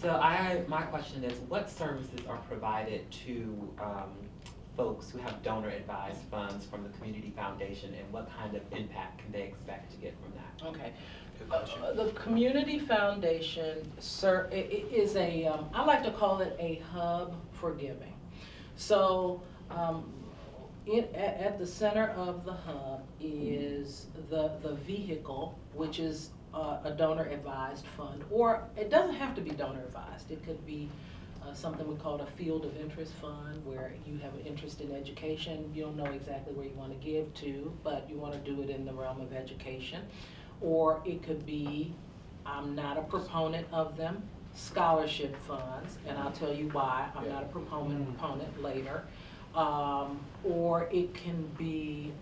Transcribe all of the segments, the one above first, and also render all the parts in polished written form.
So my question is, what services are provided to folks who have donor-advised funds from the Community Foundation, and what kind of impact can they expect to get from that? Okay. The Community Foundation is a, I like to call it a hub for giving. So at the center of the hub is the vehicle, which is a donor-advised fund, or it doesn't have to be donor-advised. It could be something we call a field of interest fund, where you have an interest in education. You don't know exactly where you want to give to, but you want to do it in the realm of education. Or it could be, I'm not a proponent of them, scholarship funds, and I'll tell you why I'm not a proponent later. Or it can be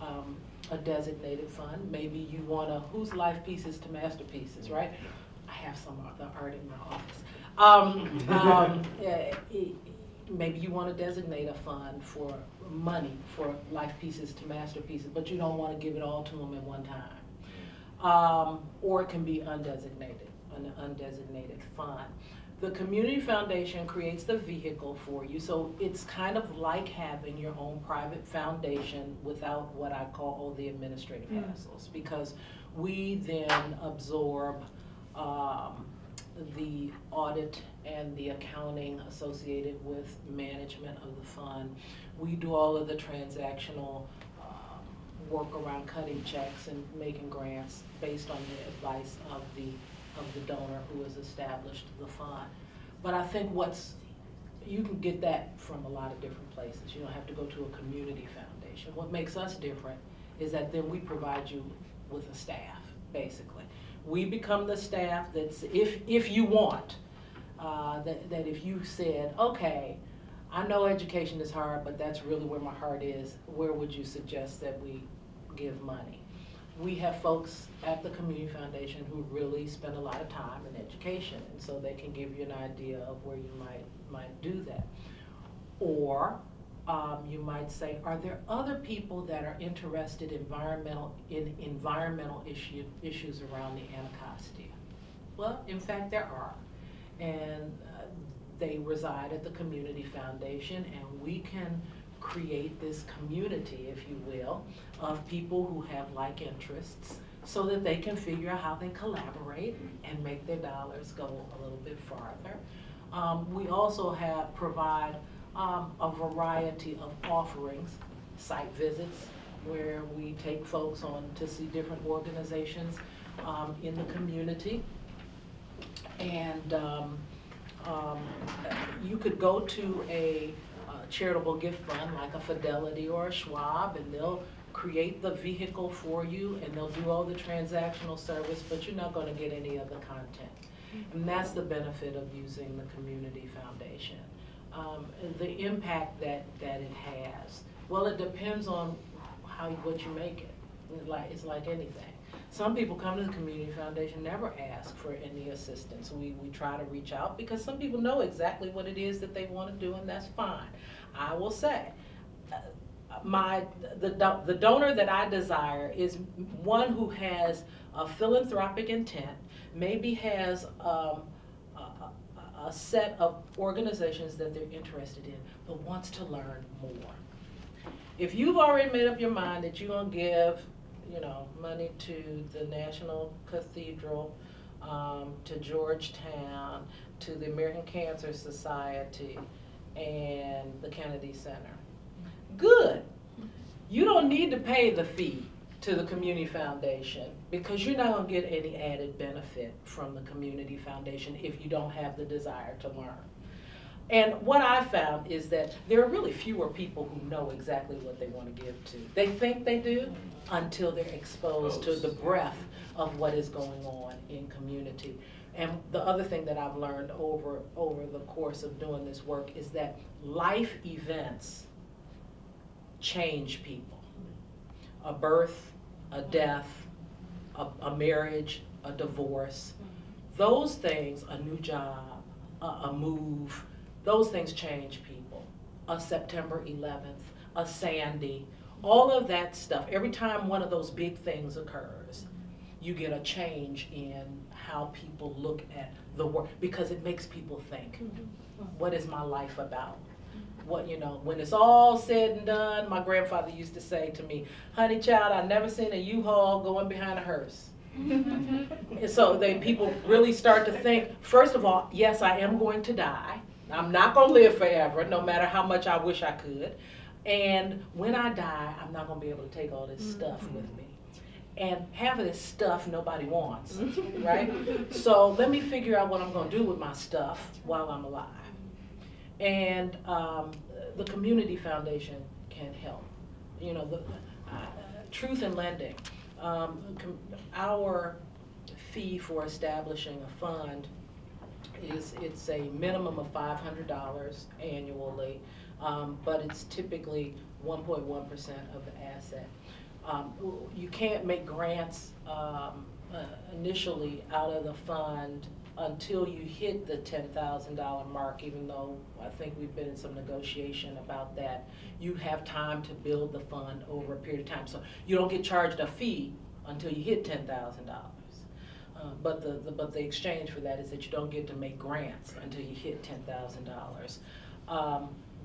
a designated fund. Maybe you want to, whose life pieces to masterpieces, right? I have some of the art in my office. Maybe you want to designate a fund for money for life pieces to masterpieces, but you don't want to give it all to them at one time. Or it can be undesignated, an undesignated fund. The Community Foundation creates the vehicle for you, so it's kind of like having your own private foundation without what I call all the administrative hassles, because we then absorb the audit and the accounting associated with management of the fund. We do all of the transactional work around cutting checks and making grants based on the advice of the donor who has established the fund. But I think you can get that from a lot of different places. You don't have to go to a community foundation. What makes us different is that then we provide you with a staff, basically. We become the staff that's, if you want, that if you said, okay, I know education is hard, but that's really where my heart is, where would you suggest that we give money? We have folks at the Community Foundation who really spend a lot of time in education, and so they can give you an idea of where you might do that. Or you might say, are there other people that are interested in environmental issues around the Anacostia? Well, in fact, there are. And they reside at the Community Foundation, and we can create this community, if you will, of people who have like interests so that they can figure out how they collaborate and make their dollars go a little bit farther. We also provide a variety of offerings, site visits, where we take folks on to see different organizations in the community. And you could go to a charitable gift fund like a Fidelity or a Schwab, and they'll create the vehicle for you, and they'll do all the transactional service, but you're not going to get any of the content. And that's the benefit of using the Community Foundation. The impact that it has, well, it depends on what you make it. It's like anything. Some people come to the Community Foundation, never ask for any assistance. We try to reach out because some people know exactly what it is that they want to do, and that's fine. I will say, the donor that I desire is one who has a philanthropic intent, maybe has a set of organizations that they're interested in, but wants to learn more. If you've already made up your mind that you're going to give, money to the National Cathedral, to Georgetown, to the American Cancer Society, and the Kennedy Center, good. You don't need to pay the fee to the Community Foundation, because you're not going to get any added benefit from the Community Foundation if you don't have the desire to learn. And what I found is that there are really fewer people who know exactly what they want to give to. They think they do until they're exposed to the breadth of what is going on in community. And the other thing that I've learned over the course of doing this work is that life events change people. A birth, a death, a marriage, a divorce, those things, a new job, a move, those things change people. A September 11th, a Sandy, all of that stuff. Every time one of those big things occurs, you get a change in how people look at the work, because it makes people think, what is my life about? What, you know, when it's all said and done, my grandfather used to say to me, honey child, I never seen a U-Haul going behind a hearse. And so people really start to think, first of all, yes, I am going to die. I'm not going to live forever, no matter how much I wish I could. And when I die, I'm not going to be able to take all this stuff with me. And half of this stuff nobody wants, right? So let me figure out what I'm going to do with my stuff while I'm alive. And the community foundation can help. You know, the Truth in Lending. Our fee for establishing a fund it's a minimum of $500 annually, but it's typically 1.1% of the asset. You can't make grants initially out of the fund until you hit the $10,000 mark, even though I think we've been in some negotiation about that. You have time to build the fund over a period of time. So you don't get charged a fee until you hit $10,000. But the exchange for that is that you don't get to make grants until you hit $10,000.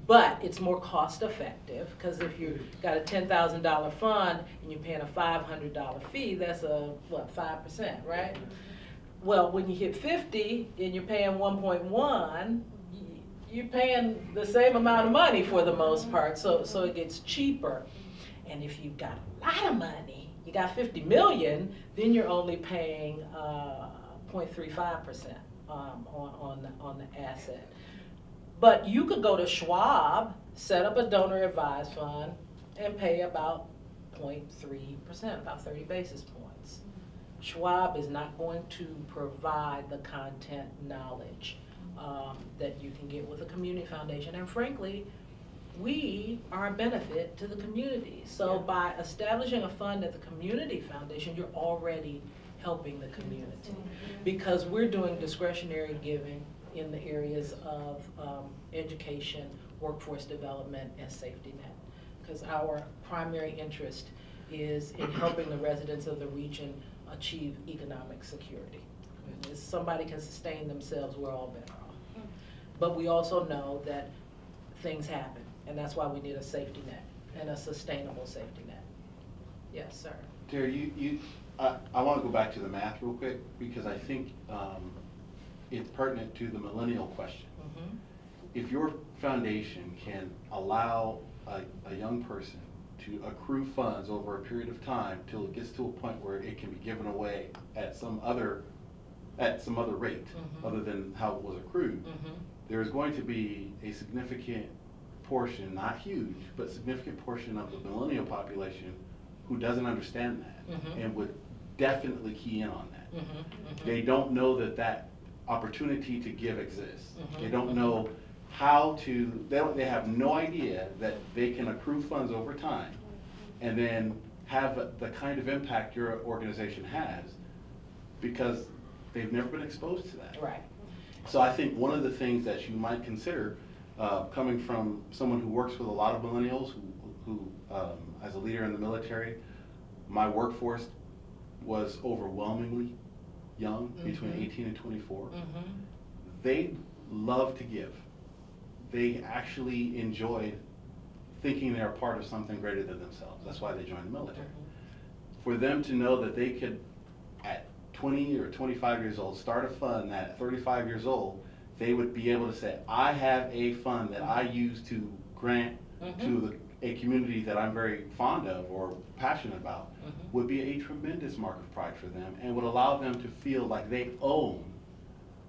But it's more cost effective, because if you've got a $10,000 fund and you're paying a $500 fee, that's a, what, 5%, right? Well, when you hit 50 and you're paying 1.1, you're paying the same amount of money for the most part, so it gets cheaper. And if you've got a lot of money, you got 50 million, then you're only paying 0.35% on the asset. But you could go to Schwab, set up a donor advised fund, and pay about 0.3%, about 30 basis points. Schwab is not going to provide the content knowledge that you can get with a community foundation. And frankly, we are a benefit to the community. So by establishing a fund at the community foundation, you're already helping the community, because we're doing discretionary giving in the areas of education, workforce development, and safety net. Because our primary interest is in helping the residents of the region achieve economic security. If somebody can sustain themselves, we're all better off. But we also know that things happen, and that's why we need a safety net, and a sustainable safety net. Yes, sir. Terry, I want to go back to the math real quick, because I think it's pertinent to the millennial question. If your foundation can allow a young person to accrue funds over a period of time till it gets to a point where it can be given away at some other rate other than how it was accrued, there is going to be a significant portion, not huge, but significant portion of the millennial population who doesn't understand that and would definitely key in on that. They don't know that opportunity to give exists. They don't know how to, they have no idea that they can accrue funds over time and then have the kind of impact your organization has, because they've never been exposed to that. Right. So I think one of the things that you might consider, coming from someone who works with a lot of millennials, who as a leader in the military, my workforce was overwhelmingly young, between 18 and 24. They love to give. They actually enjoyed thinking they're part of something greater than themselves. That's why they joined the military. For them to know that they could, at 20 or 25 years old, start a fund that at 35 years old, they would be able to say, I have a fund that I use to grant to a community that I'm very fond of or passionate about, would be a tremendous mark of pride for them, and would allow them to feel like they own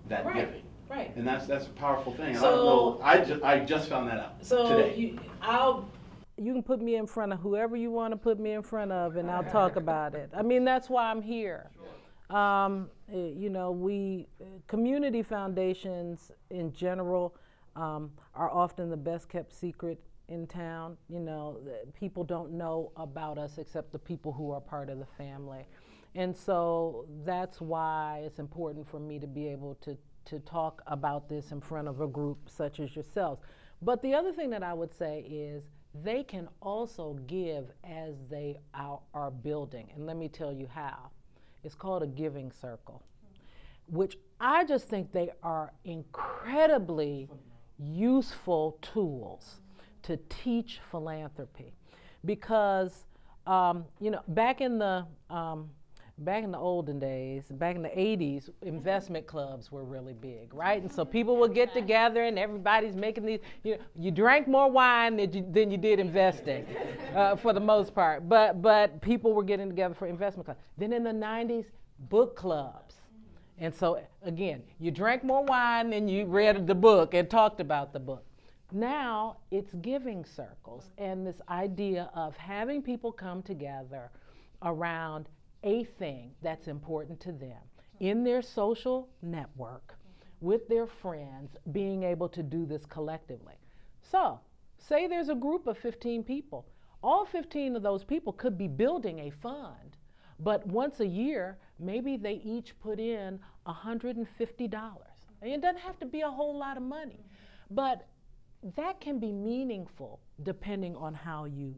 that giving. Right. And that's a powerful thing. So, I don't know, I just found that out today. You can put me in front of whoever you want to put me in front of, and I'll talk about it. I mean, that's why I'm here. You know, community foundations in general are often the best kept secret in town. You know, people don't know about us except the people who are part of the family. And so that's why it's important for me to be able to talk about this in front of a group such as yourselves. But the other thing that I would say is they can also give as they are building. And let me tell you how. It's called a giving circle, which I just think they are incredibly useful tools to teach philanthropy, because back in the olden days, back in the 80s, investment clubs were really big, right? And so people would get together and everybody's making these, you drank more wine than you did investing for the most part. But people were getting together for investment clubs. Then in the 90s, book clubs. And so again, you drank more wine than you read the book and talked about the book. Now it's giving circles, and this idea of having people come together around a thing that's important to them in their social network with their friends, being able to do this collectively. So say there's a group of 15 people. All 15 of those people could be building a fund, but once a year, maybe they each put in $150. And it doesn't have to be a whole lot of money, but that can be meaningful depending on how you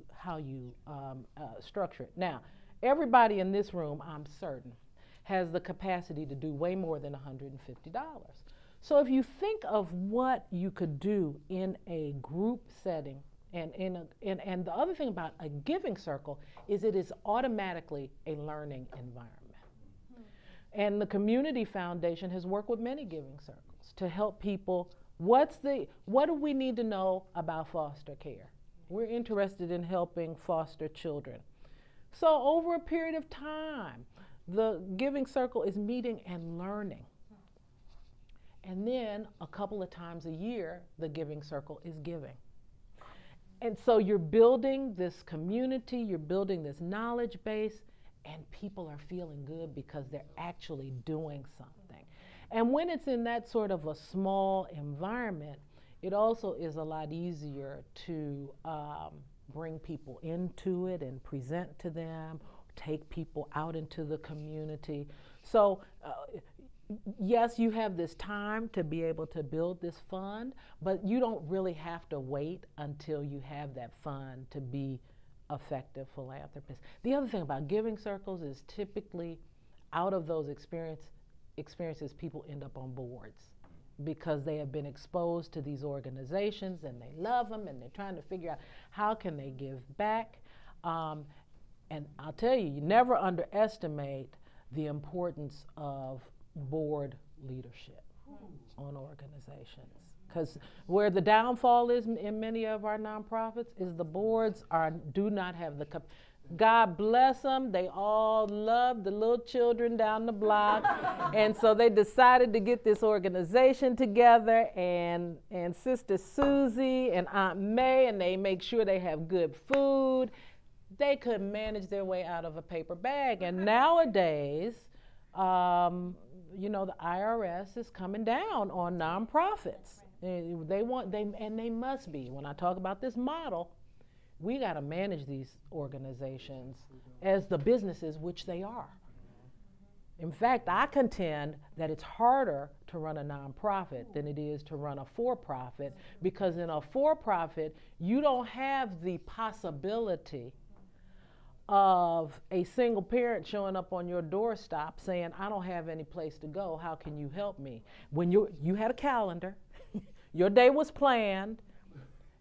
structure it. Now, everybody in this room, I'm certain, has the capacity to do way more than $150. So if you think of what you could do in a group setting, and the other thing about a giving circle is it is automatically a learning environment. And the Community Foundation has worked with many giving circles to help people. What do we need to know about foster care? We're interested in helping foster children. So over a period of time, the giving circle is meeting and learning. And then a couple of times a year, the giving circle is giving. And so you're building this community, you're building this knowledge base, and people are feeling good because they're actually doing something. And when it's in that sort of a small environment, it also is a lot easier to bring people into it and present to them, take people out into the community. So yes, you have this time to be able to build this fund, but you don't really have to wait until you have that fund to be effective philanthropists. The other thing about giving circles is typically out of those experiences, people end up on boards because they have been exposed to these organizations and they love them and they're trying to figure out how can they give back. And I'll tell you, you never underestimate the importance of board leadership on organizations. Because where the downfall is in many of our nonprofits is the boards do not have the capacity. God bless them, they all love the little children down the block. And so they decided to get this organization together, and Sister Susie and Aunt May, and they make sure they have good food. They could manage their way out of a paper bag. And nowadays, the IRS is coming down on nonprofits. They must be. When I talk about this model, we got to manage these organizations as the businesses which they are. In fact, I contend that it's harder to run a nonprofit than it is to run a for-profit, because in a for-profit, you don't have the possibility of a single parent showing up on your doorstep saying, I don't have any place to go, how can you help me? When you had a calendar, your day was planned,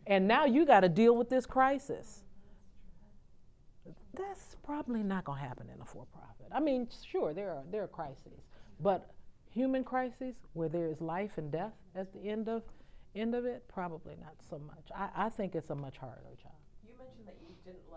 and now you got to deal with this crisis. That's probably not going to happen in a for-profit. I mean, sure, there are crises, but human crises where there is life and death at the end of it, probably not so much. I think it's a much harder job. You mentioned that you didn't like